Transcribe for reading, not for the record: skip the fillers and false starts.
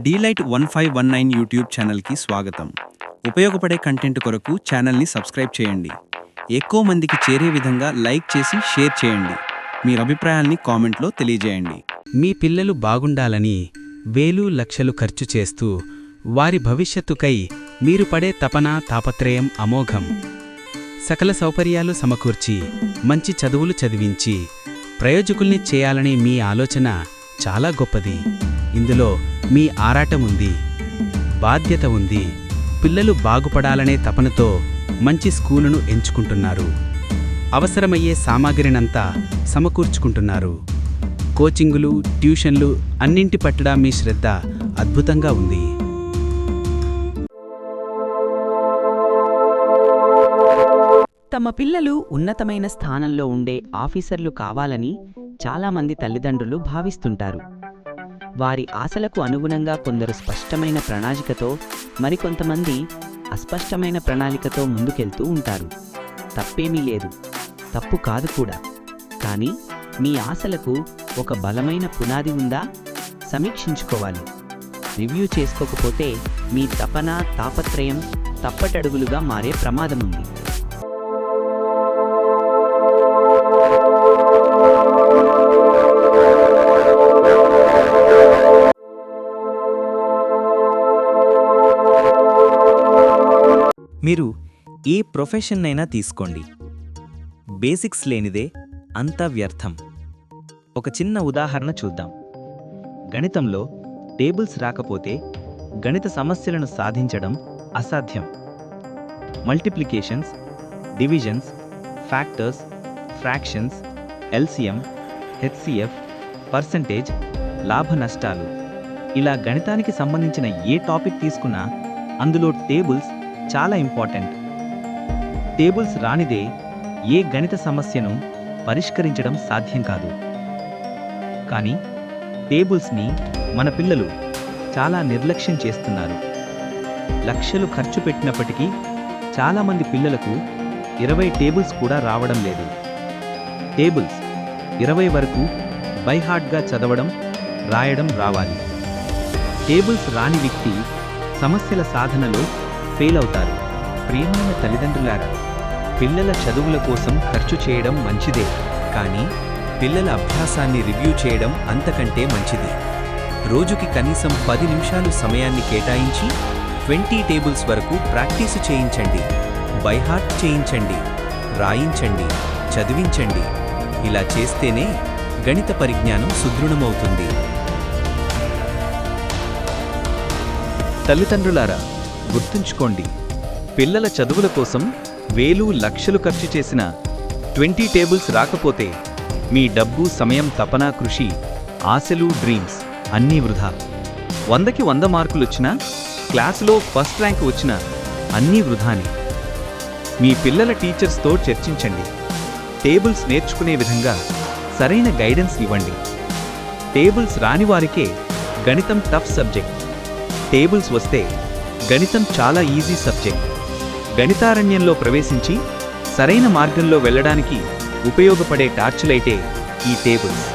DLite 1519 YouTube ఛానల్కి స్వాగతం. ఉపయోగపడే కంటెంట్ కొరకు ఛానల్ని సబ్స్క్రైబ్ చేయండి. ఎక్కువ మందికి చేరే విధంగా లైక్ చేసి షేర్ చేయండి. మీ అభిప్రాయాల్ని కామెంట్లో తెలియజేయండి. మీ పిల్లలు బాగుండాలని వేలు లక్షలు ఖర్చు చేస్తూ వారి భవిష్యత్తుకై మీరు పడే తపన తాపత్రయం అమోఘం. సకల సౌకర్యాలు సమకూర్చి మంచి చదువులు చదివించి ప్రయోజకుల్ని చేయాలనే మీ ఆలోచన చాలా గొప్పది. ఇందులో మీ ఆరాటం ఉంది, బాధ్యత ఉంది. పిల్లలు బాగుపడాలనే తపనతో మంచి స్కూలును ఎంచుకుంటున్నారు. అవసరమయ్యే సామాగ్రినంతా సమకూర్చుకుంటున్నారు. కోచింగులు, ట్యూషన్లు అన్నింటి పట్ల మీ శ్రద్ధ అద్భుతంగా ఉంది. తమ పిల్లలు ఉన్నతమైన స్థానంలో ఉండే ఆఫీసర్లు కావాలని చాలామంది తల్లిదండ్రులు భావిస్తుంటారు. వారి ఆశలకు అనుగుణంగా కొందరు స్పష్టమైన ప్రణాళికతో, మరికొంతమంది అస్పష్టమైన ప్రణాళికతో ముందుకెళ్తూ ఉంటారు. తప్పేమీ లేదు, తప్పు కాదు కూడా. కానీ మీ ఆశలకు ఒక బలమైన పునాది ఉందా? సమీక్షించుకోవాలి. రివ్యూ చేసుకోకపోతే మీ తపన తాపత్రయం తప్పటడుగులుగా మారే ప్రమాదముంది. మీరు ఏ ప్రొఫెషన్ అయినా తీసుకోండి, బేసిక్స్ లేనిదే అంతా వ్యర్థం. ఒక చిన్న ఉదాహరణ చూద్దాం. గణితంలో టేబుల్స్ రాకపోతే గణిత సమస్యలను సాధించడం అసాధ్యం. Multiplications, divisions, factors, fractions, LCM, HCF, percentage, లాభ నష్టాలు, ఇలా గణితానికి సంబంధించిన ఏ టాపిక్ తీసుకున్నా అందులో టేబుల్స్ చాలా ఇంపార్టెంట్. టేబుల్స్ రానిదే ఏ గణిత సమస్యను పరిష్కరించడం సాధ్యం కాదు. కానీ టేబుల్స్ని మన పిల్లలు చాలా నిర్లక్ష్యం చేస్తున్నారు. లక్షలు ఖర్చు పెట్టినప్పటికీ చాలామంది పిల్లలకు 20 టేబుల్స్ కూడా రావడం లేదు. టేబుల్స్ 20 వరకు బైహార్ట్గా చదవడం, రాయడం రావాలి. టేబుల్స్ రాని వ్యక్తి సమస్యల సాధనలో ఫెయిల్ అవుతారు. ప్రియమైన తల్లిదండ్రులారా, పిల్లల చదువుల కోసం ఖర్చు చేయడం మంచిదే, కానీ పిల్లల అభ్యాసాన్ని రివ్యూ చేయడం అంతకంటే మంచిది. రోజుకి కనీసం 10 నిమిషాలు సమయాన్ని కేటాయించి 20 టేబుల్స్ వరకు ప్రాక్టీసు చేయించండి. బైహార్ట్ చేయించండి, రాయించండి, చదివించండి. ఇలా చేస్తేనే గణిత పరిజ్ఞానం సుదృఢమవుతుంది. తల్లిదండ్రులారా, గుర్తుంచుకోండి, పిల్లల చదువుల కోసం వేలు లక్షలు ఖర్చు చేసిన 20 టేబుల్స్ రాకపోతే మీ డబ్బు, సమయం, తపన, కృషి, ఆశలు, డ్రీమ్స్ అన్నీ వృధా. 100కి 100 మార్కులు వచ్చినా, క్లాసులో ఫస్ట్ ర్యాంక్ వచ్చినా అన్నీ వృధాని. మీ పిల్లల టీచర్స్తో చర్చించండి. టేబుల్స్ నేర్చుకునే విధంగా సరైన గైడెన్స్ ఇవ్వండి. టేబుల్స్ రాని వారికే గణితం టఫ్ సబ్జెక్ట్. టేబుల్స్ వస్తే గణితం చాలా ఈజీ సబ్జెక్ట్. గణితారణ్యంలో ప్రవేశించి సరైన మార్గంలో వెళ్ళడానికి ఉపయోగపడే టార్చ్ లైటే ఈ టేబుల్స్.